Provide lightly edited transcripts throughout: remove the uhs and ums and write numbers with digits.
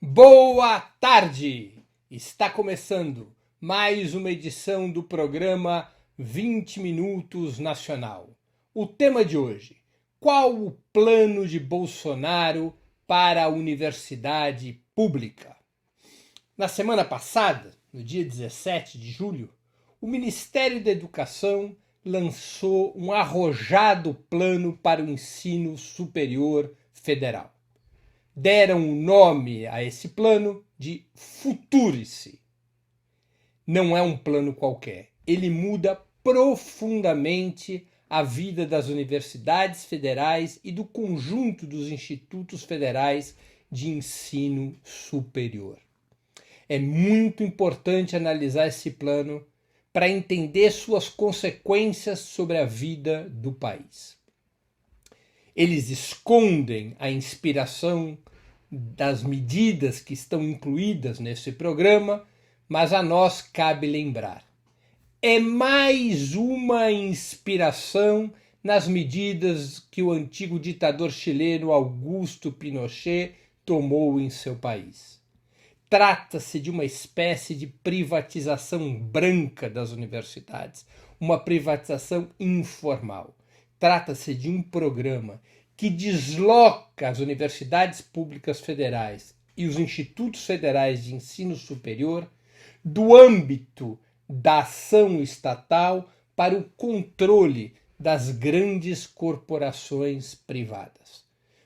Boa tarde! Está começando mais uma edição do programa 20 Minutos Nacional. O tema de hoje: qual o plano de Bolsonaro para a universidade pública? Na semana passada, no dia 17 de julho, o Ministério da Educação lançou um arrojado plano para o ensino superior federal. Deram o nome a esse plano de Futurice. Não é um plano qualquer. Ele muda profundamente a vida das universidades federais e do conjunto dos institutos federais de ensino superior. É muito importante analisar esse plano para entender suas consequências sobre a vida do país. Eles escondem a inspiração das medidas que estão incluídas nesse programa, mas a nós cabe lembrar. É mais uma inspiração nas medidas que o antigo ditador chileno Augusto Pinochet tomou em seu país. Trata-se de uma espécie de privatização branca das universidades, uma privatização informal. Trata-se de um programa que desloca as universidades públicas federais e os institutos federais de ensino superior do âmbito da ação estatal para o controle das grandes corporações privadas.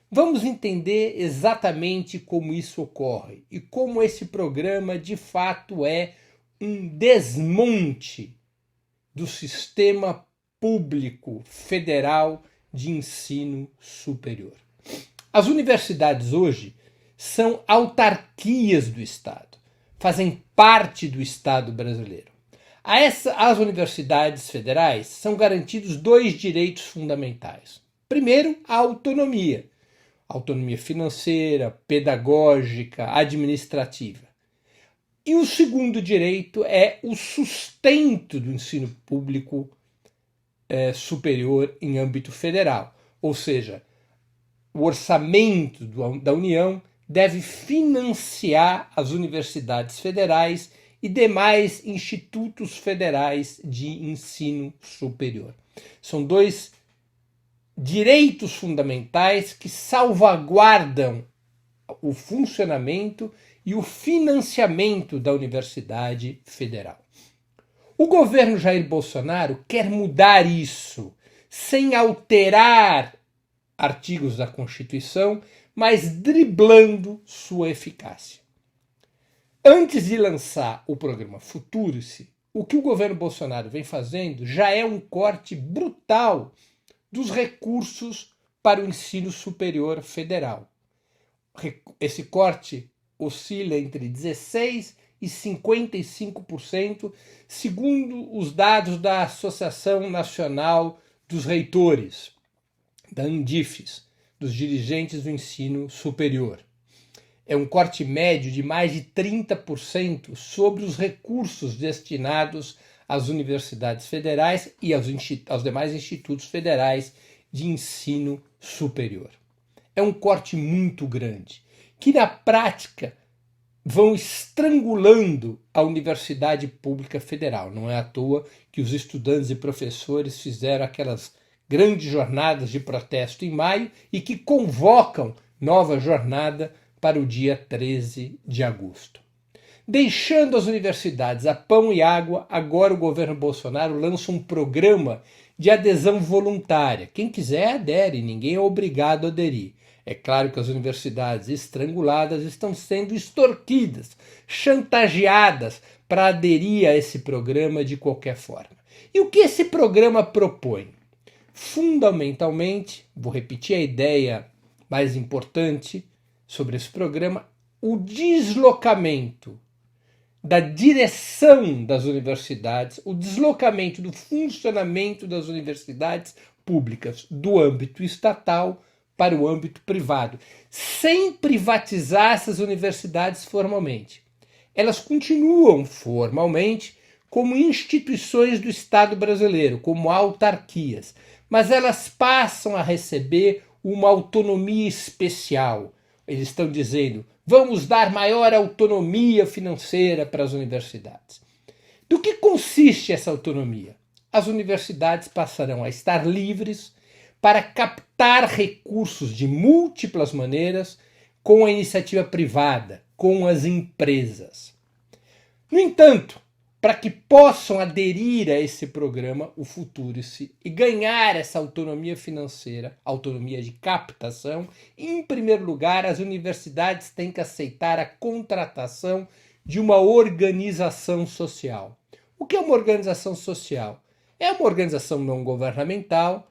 Vamos entender exatamente como isso ocorre e como esse programa de fato é um desmonte do sistema público federal de ensino superior. As universidades hoje são autarquias do Estado, fazem parte do Estado brasileiro. Às universidades federais são garantidos dois direitos fundamentais. Primeiro, a autonomia financeira, pedagógica, administrativa. E o segundo direito é o sustento do ensino público superior em âmbito federal. Ou seja, o orçamento da União deve financiar as universidades federais e demais institutos federais de ensino superior. São dois direitos fundamentais que salvaguardam o funcionamento e o financiamento da Universidade Federal. O governo Jair Bolsonaro quer mudar isso, sem alterar artigos da Constituição, mas driblando sua eficácia. Antes de lançar o programa Futurice, o que o governo Bolsonaro vem fazendo já é um corte brutal dos recursos para o ensino superior federal. Esse corte oscila entre 16% e 55%, segundo os dados da Associação Nacional dos Reitores, da Andifes, dos dirigentes do ensino superior. É um corte médio de mais de 30% sobre os recursos destinados às universidades federais e aos demais institutos federais de ensino superior. É um corte muito grande, que na prática vão estrangulando a Universidade Pública Federal. Não é à toa que os estudantes e professores fizeram aquelas grandes jornadas de protesto em maio e que convocam nova jornada para o dia 13 de agosto. Deixando as universidades a pão e água, agora o governo Bolsonaro lança um programa de adesão voluntária. Quem quiser adere, ninguém é obrigado a aderir. É claro que as universidades estranguladas estão sendo extorquidas, chantageadas para aderir a esse programa de qualquer forma. E o que esse programa propõe? Fundamentalmente, vou repetir a ideia mais importante sobre esse programa, o deslocamento da direção das universidades, o deslocamento do funcionamento das universidades públicas do âmbito estatal para o âmbito privado, sem privatizar essas universidades formalmente. Elas continuam formalmente como instituições do Estado brasileiro, como autarquias, mas elas passam a receber uma autonomia especial. Eles estão dizendo, Vamos dar maior autonomia financeira para as universidades. Do que consiste essa autonomia? As universidades passarão a estar livres para captar recursos de múltiplas maneiras com a iniciativa privada, com as empresas. No entanto, para que possam aderir a esse programa, o Futurice, e ganhar essa autonomia financeira, autonomia de captação, em primeiro lugar, as universidades têm que aceitar a contratação de uma organização social. O que é uma organização social? É uma organização não governamental,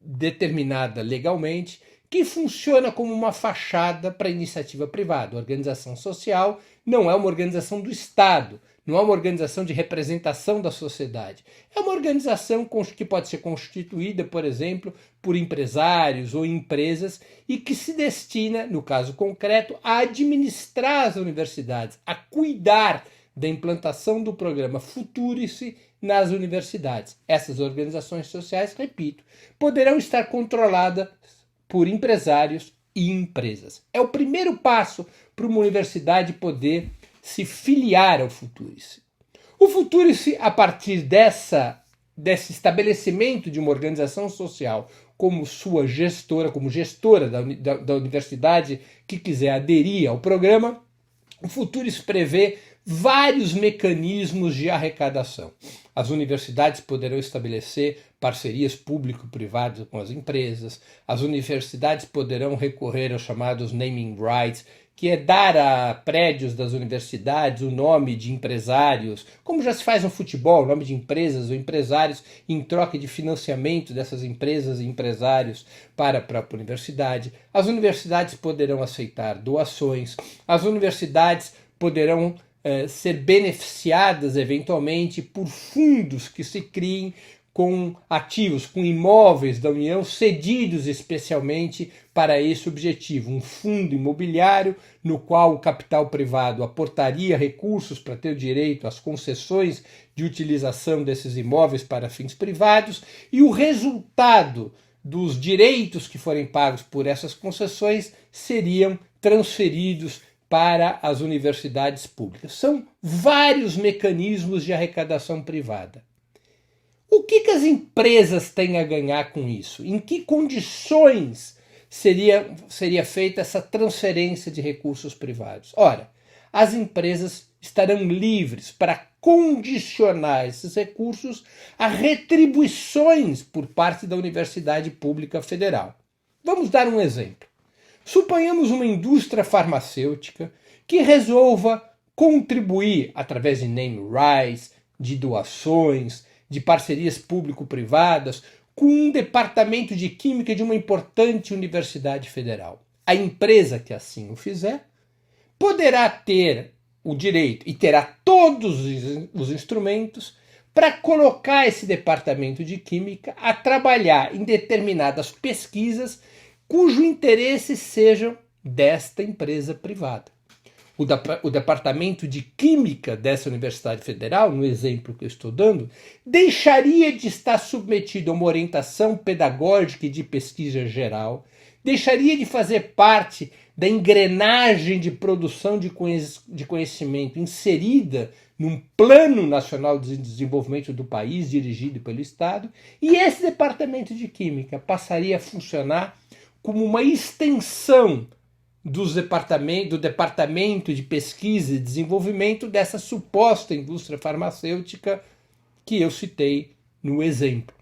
determinada legalmente, que funciona como uma fachada para a iniciativa privada. A organização social não é uma organização do Estado, não é uma organização de representação da sociedade. É uma organização que pode ser constituída, por exemplo, por empresários ou empresas e que se destina, no caso concreto, a administrar as universidades, a cuidar da implantação do programa Futurice nas universidades. Essas organizações sociais, repito, poderão estar controladas por empresários e empresas. É o primeiro passo para uma universidade poder se filiar ao Futurice. O Futurice, a partir desse estabelecimento de uma organização social como sua gestora, como gestora da universidade que quiser aderir ao programa, o Futurice prevê vários mecanismos de arrecadação. As universidades poderão estabelecer parcerias público-privadas com as empresas, as universidades poderão recorrer aos chamados naming rights, que é dar a prédios das universidades o nome de empresários, como já se faz no futebol, o nome de empresas ou empresários, em troca de financiamento dessas empresas e empresários para a própria universidade. As universidades poderão aceitar doações, as universidades poderão ser beneficiadas eventualmente por fundos que se criem com ativos, com imóveis da União cedidos especialmente para esse objetivo. Um fundo imobiliário no qual o capital privado aportaria recursos para ter o direito às concessões de utilização desses imóveis para fins privados e o resultado dos direitos que forem pagos por essas concessões seriam transferidos para as universidades públicas. São vários mecanismos de arrecadação privada. O que as empresas têm a ganhar com isso? Em que condições seria feita essa transferência de recursos privados? Ora, as empresas estarão livres para condicionar esses recursos a retribuições por parte da Universidade Pública Federal. Vamos dar um exemplo. Suponhamos uma indústria farmacêutica que resolva contribuir através de name rights, de doações, de parcerias público-privadas com um departamento de química de uma importante universidade federal. A empresa que assim o fizer poderá ter o direito e terá todos os instrumentos para colocar esse departamento de química a trabalhar em determinadas pesquisas cujo interesse sejam desta empresa privada. O departamento de química dessa Universidade Federal, no exemplo que eu estou dando, deixaria de estar submetido a uma orientação pedagógica e de pesquisa geral, deixaria de fazer parte da engrenagem de produção de conhecimento inserida num Plano Nacional de Desenvolvimento do país, dirigido pelo Estado, e esse departamento de química passaria a funcionar como uma extensão do departamento de pesquisa e desenvolvimento dessa suposta indústria farmacêutica que eu citei no exemplo.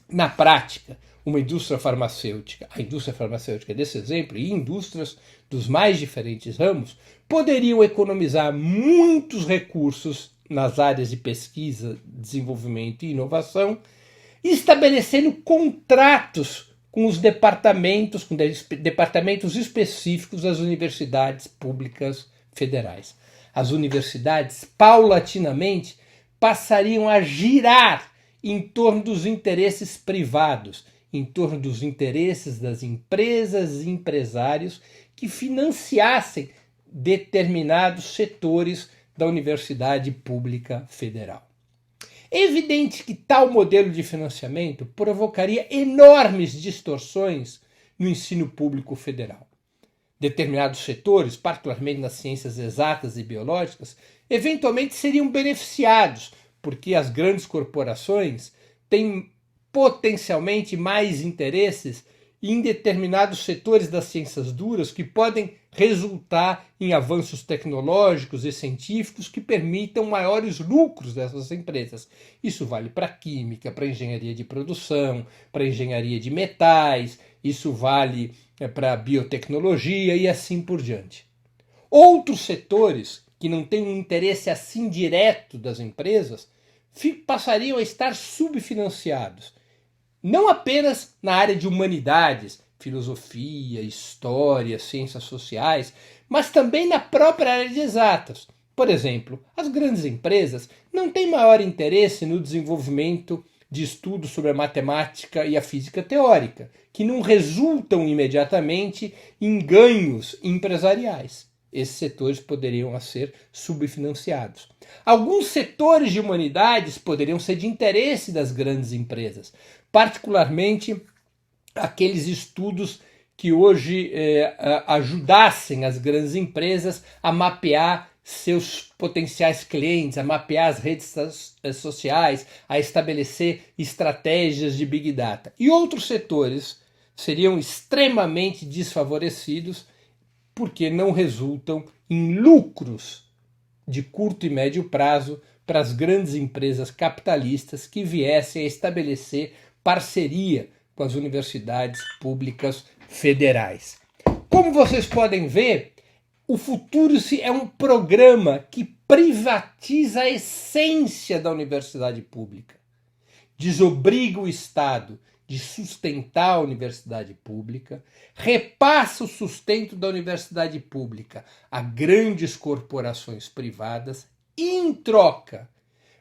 Na prática, a indústria farmacêutica desse exemplo e indústrias dos mais diferentes ramos poderiam economizar muitos recursos nas áreas de pesquisa, desenvolvimento e inovação, estabelecendo contratos com os departamentos específicos das universidades públicas federais. As universidades, paulatinamente, passariam a girar em torno dos interesses privados, em torno dos interesses das empresas e empresários que financiassem determinados setores da Universidade Pública Federal. É evidente que tal modelo de financiamento provocaria enormes distorções no ensino público federal. determinados setores, particularmente nas ciências exatas e biológicas, eventualmente seriam beneficiados, porque as grandes corporações têm potencialmente mais interesses em determinados setores das ciências duras que podem resultar em avanços tecnológicos e científicos que permitam maiores lucros dessas empresas. Isso vale para a química, para a engenharia de produção, para a engenharia de metais, isso vale para a biotecnologia e assim por diante. Outros setores que não têm um interesse assim direto das empresas passariam a estar subfinanciados. Não apenas na área de humanidades, filosofia, história, ciências sociais, mas também na própria área de exatas. Por exemplo, as grandes empresas não têm maior interesse no desenvolvimento de estudos sobre a matemática e a física teórica, que não resultam imediatamente em ganhos empresariais. Esses setores poderiam ser subfinanciados. Alguns setores de humanidades poderiam ser de interesse das grandes empresas, particularmente aqueles estudos que hoje ajudassem as grandes empresas a mapear seus potenciais clientes, a mapear as redes sociais, a estabelecer estratégias de Big Data. E outros setores seriam extremamente desfavorecidos porque não resultam em lucros de curto e médio prazo para as grandes empresas capitalistas que viessem a estabelecer parceria com as universidades públicas federais. Como vocês podem ver, o Futurice é um programa que privatiza a essência da universidade pública, desobriga o Estado de sustentar a universidade pública, repassa o sustento da universidade pública a grandes corporações privadas e, em troca,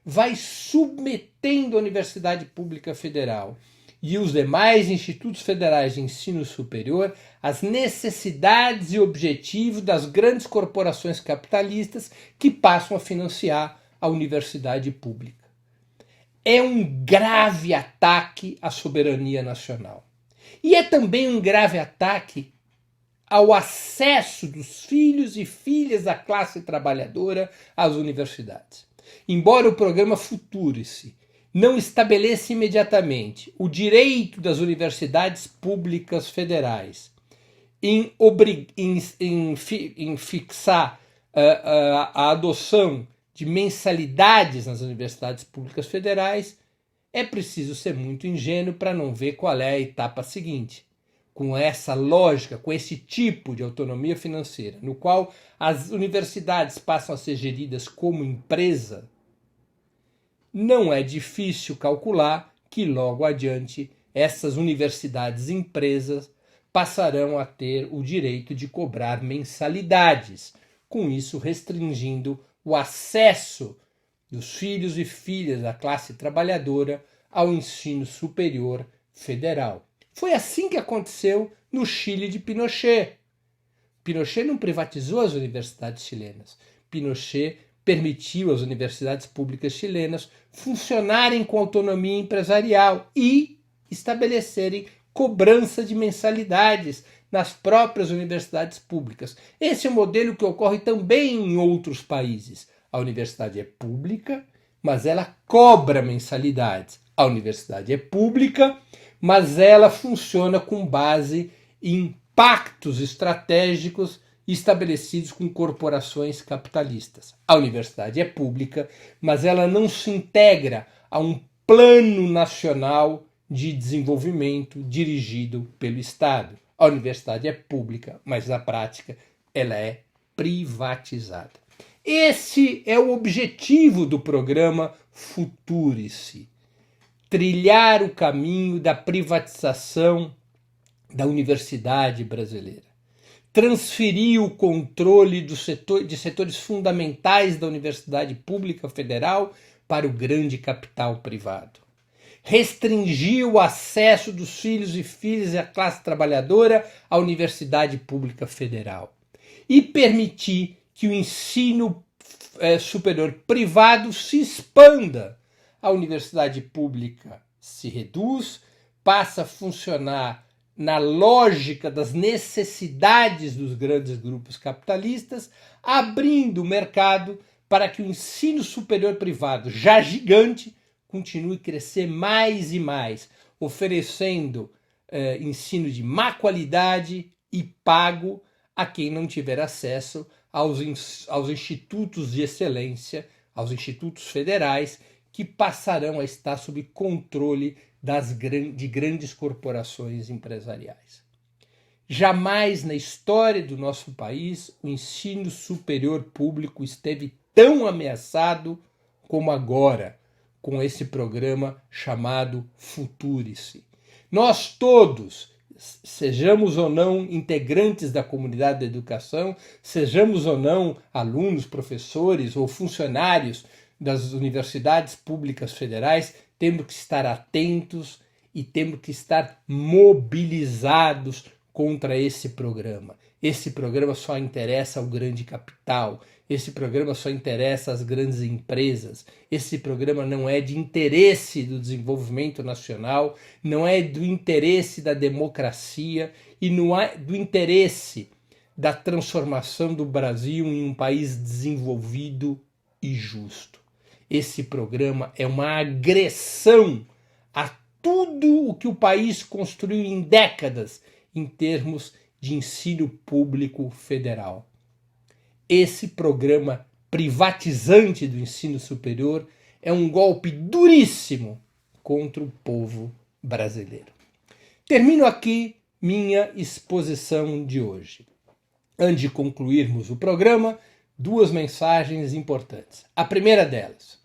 vai submetendo a Universidade Pública Federal e os demais institutos federais de ensino superior às necessidades e objetivos das grandes corporações capitalistas que passam a financiar a universidade pública. É um grave ataque à soberania nacional. E é também um grave ataque ao acesso dos filhos e filhas da classe trabalhadora às universidades. Embora o programa Futurice não estabeleça imediatamente o direito das universidades públicas federais em fixar a adoção de mensalidades nas universidades públicas federais, é preciso ser muito ingênuo para não ver qual é a etapa seguinte. Com essa lógica, com esse tipo de autonomia financeira, no qual as universidades passam a ser geridas como empresa, não é difícil calcular que logo adiante essas universidades empresas passarão a ter o direito de cobrar mensalidades, com isso restringindo o acesso dos filhos e filhas da classe trabalhadora ao ensino superior federal. Foi assim que aconteceu no Chile de Pinochet. Pinochet não privatizou as universidades chilenas. Pinochet permitiu às universidades públicas chilenas funcionarem com autonomia empresarial e estabelecerem cobrança de mensalidades nas próprias universidades públicas. Esse é um modelo que ocorre também em outros países. A universidade é pública, mas ela cobra mensalidades. A universidade é pública, mas ela funciona com base em pactos estratégicos estabelecidos com corporações capitalistas. A universidade é pública, mas ela não se integra a um plano nacional de desenvolvimento dirigido pelo Estado. A universidade é pública, mas na prática ela é privatizada. Esse é o objetivo do programa Futurice: trilhar o caminho da privatização da universidade brasileira, transferir o controle de setores fundamentais da universidade pública federal para o grande capital privado, restringir o acesso dos filhos e filhas da classe trabalhadora à universidade pública federal e permitir que o ensino superior privado se expanda. A universidade pública se reduz, passa a funcionar na lógica das necessidades dos grandes grupos capitalistas, abrindo o mercado para que o ensino superior privado, já gigante, continue a crescer mais e mais, oferecendo ensino de má qualidade e pago a quem não tiver acesso aos institutos de excelência, aos institutos federais, que passarão a estar sob controle de grandes corporações empresariais. Jamais na história do nosso país o ensino superior público esteve tão ameaçado como agora, com esse programa chamado Futurice. Nós todos, sejamos ou não integrantes da comunidade da educação, sejamos ou não alunos, professores ou funcionários das universidades públicas federais, temos que estar atentos e temos que estar mobilizados contra esse programa. Esse programa só interessa ao grande capital, esse programa só interessa às grandes empresas, esse programa não é de interesse do desenvolvimento nacional, não é do interesse da democracia e não é do interesse da transformação do Brasil em um país desenvolvido e justo. Esse programa é uma agressão a tudo o que o país construiu em décadas em termos de ensino público federal. Esse programa privatizante do ensino superior é um golpe duríssimo contra o povo brasileiro. Termino aqui minha exposição de hoje. Antes de concluirmos o programa, duas mensagens importantes. A primeira delas: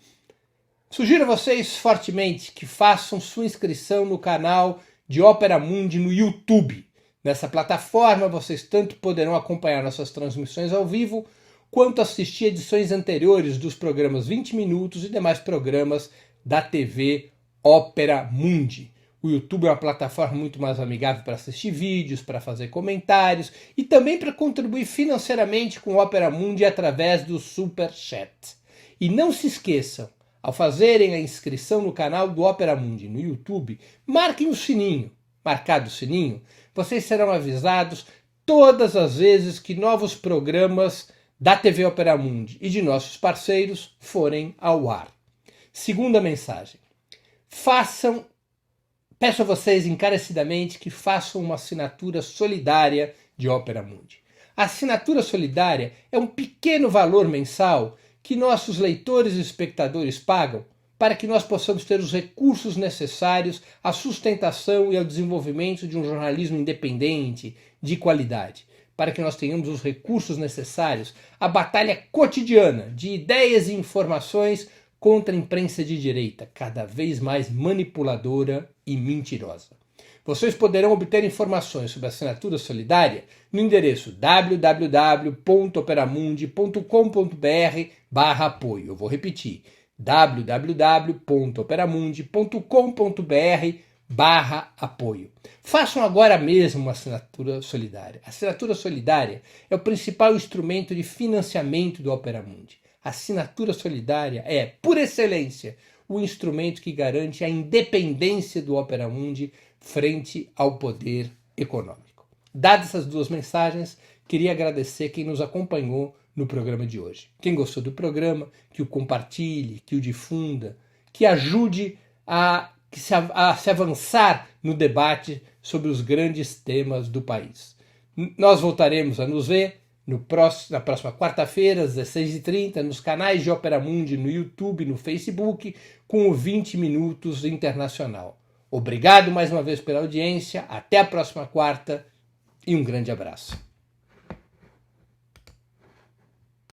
sugiro a vocês fortemente que façam sua inscrição no canal de Opera Mundi no YouTube. Nessa plataforma vocês tanto poderão acompanhar nossas transmissões ao vivo, quanto assistir edições anteriores dos programas 20 Minutos e demais programas da TV Opera Mundi. O YouTube é uma plataforma muito mais amigável para assistir vídeos, para fazer comentários e também para contribuir financeiramente com o Opera Mundi através do Super Chat. E não se esqueçam, ao fazerem a inscrição no canal do Opera Mundi no YouTube, marquem o sininho. Marcado o sininho, vocês serão avisados todas as vezes que novos programas da TV Opera Mundi e de nossos parceiros forem ao ar. Segunda mensagem: peço a vocês encarecidamente que façam uma assinatura solidária de Opera Mundi. A assinatura solidária é um pequeno valor mensal que nossos leitores e espectadores pagam para que nós possamos ter os recursos necessários à sustentação e ao desenvolvimento de um jornalismo independente, de qualidade, para que nós tenhamos os recursos necessários à batalha cotidiana de ideias e informações contra a imprensa de direita, cada vez mais manipuladora e mentirosa. Vocês poderão obter informações sobre a assinatura solidária no endereço www.operamundi.com.br/apoio. Eu vou repetir: www.operamundi.com.br/apoio. Façam agora mesmo uma assinatura solidária. A assinatura solidária é o principal instrumento de financiamento do Opera Mundi. A assinatura solidária é, por excelência, o instrumento que garante a independência do Opera Mundi frente ao poder econômico. Dadas essas duas mensagens, queria agradecer quem nos acompanhou no programa de hoje. Quem gostou do programa, que o compartilhe, que o difunda, que ajude a se avançar no debate sobre os grandes temas do país. Nós voltaremos a nos ver na próxima quarta-feira, às 16h30, nos canais de Opera Mundi, no YouTube, no Facebook, com o 20 Minutos Internacional. Obrigado mais uma vez pela audiência, até a próxima quarta e um grande abraço.